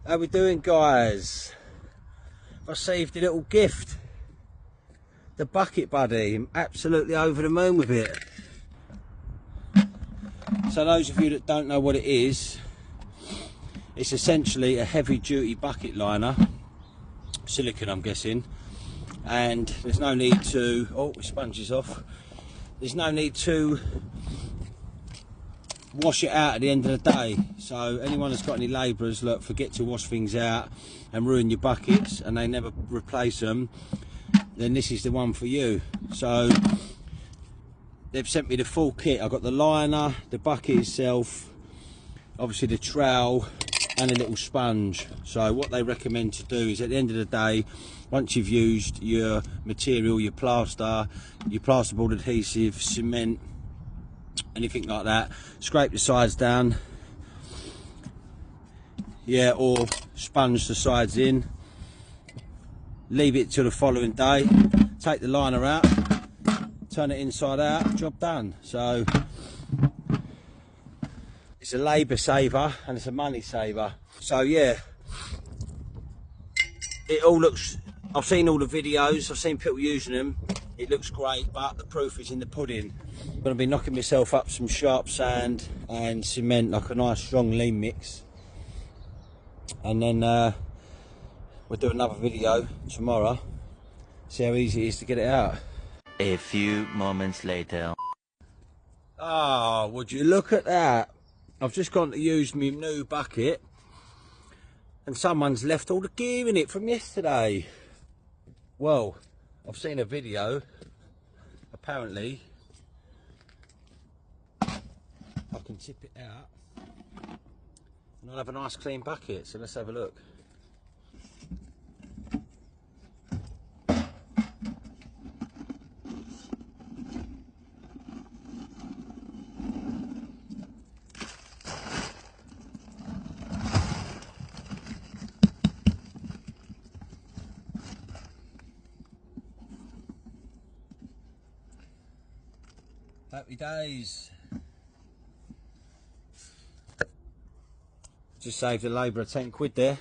How we doing, guys? Received a little gift, the BucketBuddy. I'm absolutely over the moon with it. So those of you that don't know what it is, it's essentially a heavy duty bucket liner, silicone I'm guessing, and there's no need to, oh, the sponge is off, there's no need to wash it out at the end of the day. So anyone that's got any labourers, look, forget to wash things out and ruin your buckets and they never replace them, then this is the one for you. So they've sent me the full kit. I've got the liner, the bucket itself, obviously the trowel and a little sponge. So what they recommend to do is at the end of the day, once you've used your material, your plasterboard adhesive, cement, anything like that, scrape the sides down, yeah, or sponge the sides in, leave it till the following day, take the liner out, turn it inside out, job done. So it's a labour saver and it's a money saver. So yeah, it all looks, I've seen all the videos, I've seen people using them, it looks great, but the proof is in the pudding. I'm going to be knocking myself up some sharp sand and cement, like a nice strong lean mix, and then we'll do another video tomorrow, see how easy it is to get it out. A few moments later. Oh, would you look at that? I've just gone to use my new bucket and someone's left all the gear in it from yesterday. Well, I've seen a video, apparently I can tip it out and I'll have a nice clean bucket, so let's have a look. Happy days. Just saved the labourer 10 quid there.